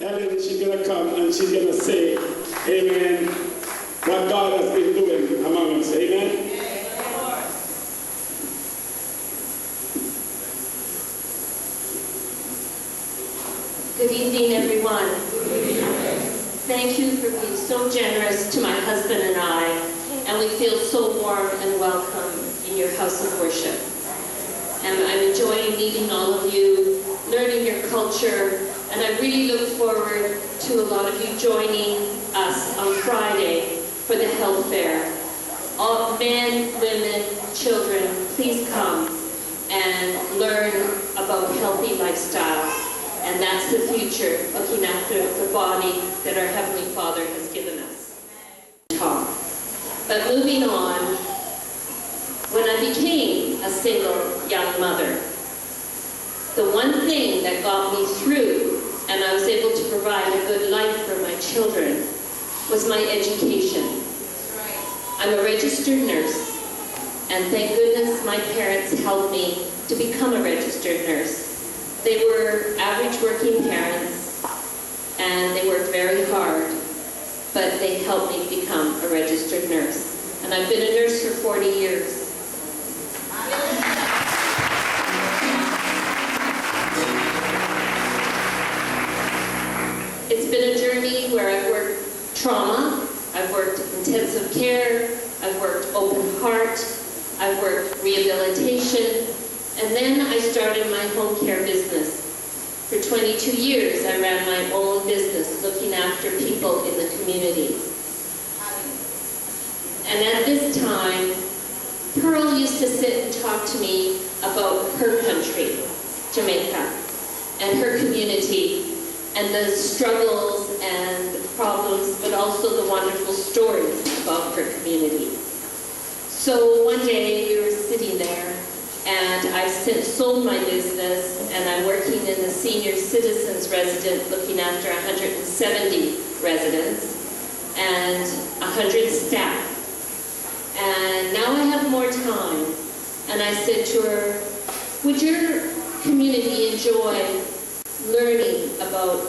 Ellen, she's going to come and she's going to say, amen, what God has been doing among us. Amen. Good evening, everyone. Thank you for being so generous to my husband and I, and we feel so warm and welcome in your house of worship. And I'm enjoying meeting all of you, learning your culture, and I really look forward to a lot of you joining us on Friday for the health fair. All men, women, children, please come and learn about healthy lifestyle. And that's the future, looking after the body that our Heavenly Father has given us. But moving on, when I became a single young mother, the one thing that got me through and I was able to provide a good life for my children was my education. I'm a registered nurse, and thank goodness my parents helped me to become a registered nurse. They were average working parents, and they worked very hard, but they helped me become a registered nurse. And I've been a nurse for 40 years. It's been a journey where I've worked trauma, I've worked intensive care, I've worked open heart, I've worked rehabilitation, and then I started my home care business. For 22 years, I ran my own business looking after people in the community. And at this time, Pearl used to sit and talk to me about her country, Jamaica, and her community, and the struggles and the problems, but also the wonderful stories about her community. So one day we were sitting there, and I've since sold my business, and I'm working in the senior citizens resident, looking after 170 residents and 100 staff. And now I have more time, and I said to her, would your community enjoy learning about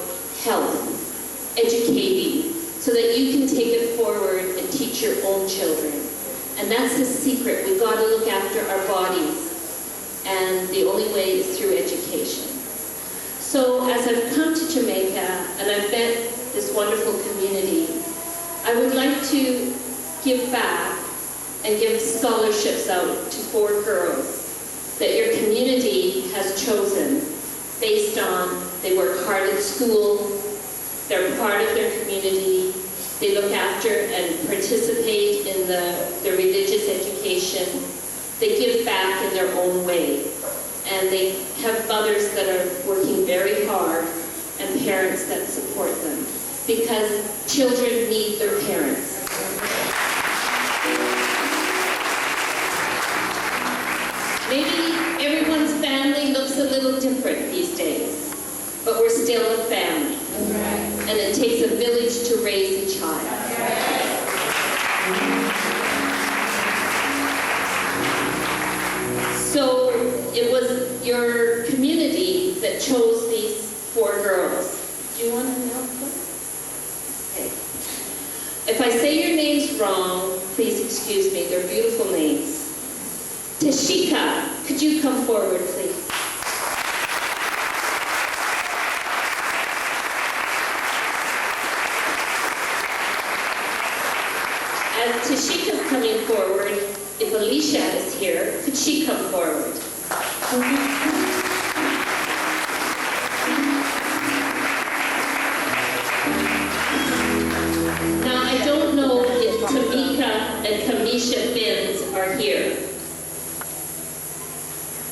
health, educating, so that you can take it forward and teach your own children? And that's the secret. We've got to look after our bodies. And the only way is through education. So as I've come to Jamaica and I've met this wonderful community, I would like to give back and give scholarships out to 4 girls that your community has chosen based on they work hard at school, they're part of their community, they look after and participate in the religious education. They give back in their own way, and they have mothers that are working very hard and parents that support them, because children need their parents. Maybe everyone's family looks a little different these days, but we're still a family, and it takes a village to raise a child. So it was your community that chose these 4 girls. Do you want to know? Okay. If I say your names wrong, please excuse me. They're beautiful names. Tashika, could you come forward, please? As Tashika's coming forward, if Alicia is here, could she come forward? Now, I don't know if Tamika and Kamisha Binns are here.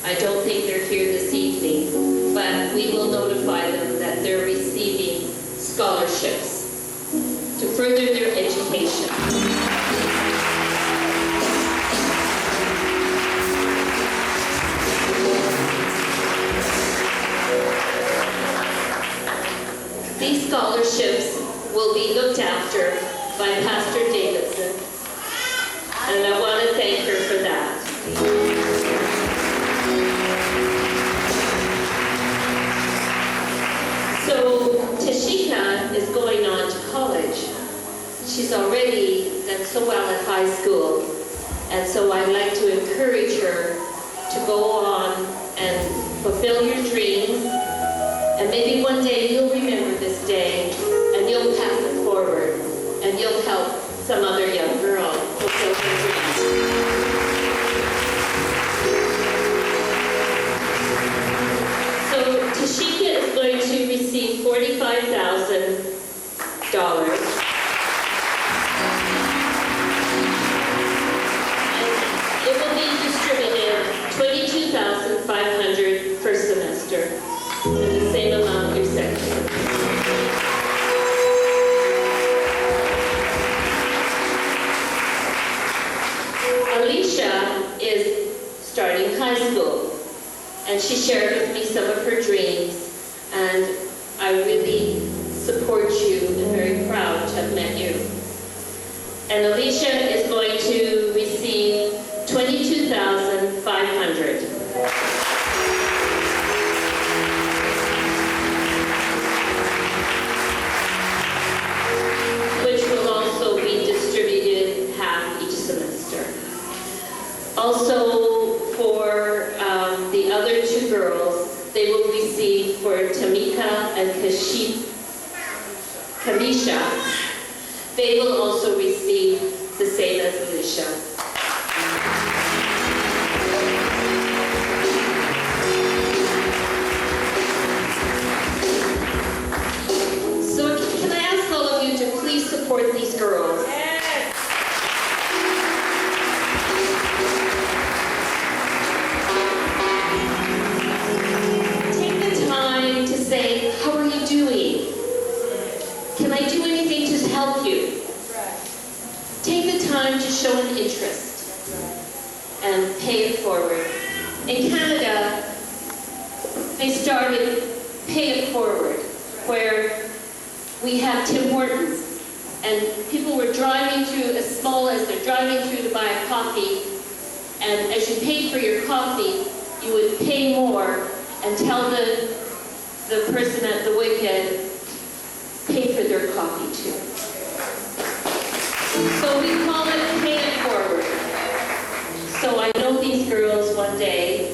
I don't think they're here this evening, but we will notify them that they're receiving scholarships to further their education. These scholarships will be looked after by Pastor Davidson, and I want to thank her for that. So Tashika And so I'd like to encourage her to go on and fulfill your dreams. And maybe one day you'll remember this day and you'll pass it forward and you'll help some other young girl fulfill her dreams. So Tashika is going to receive $45,000. It will be distributed $22,500 per semester, and the same amount your second semester. Alicia is starting high school, and she shared with me some of her dreams, and I really support you and very proud to have met you. And Alicia is going to receive $22,500. Which will also be distributed half each semester. Also, for the other two girls, they will receive for Tamika and Kamisha, they will also receive the same as Alicia. So can I ask all of you to please support these girls? Yes. Take the time to say, how are you doing? Can I do anything to help you? Take the time to show an interest and pay it forward. In Canada, they started Pay It Forward, where we have Tim Hortons, and people were driving through, as small as they're driving through to buy a coffee, and as you paid for your coffee, you would pay more and tell the person at the wicket, pay for their coffee too. So we call it Pay It Forward. So I know these girls one day,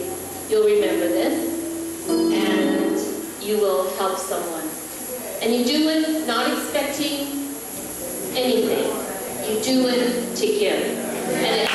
you'll remember this, and you will help someone. And you do it not expecting anything. You do it to give. And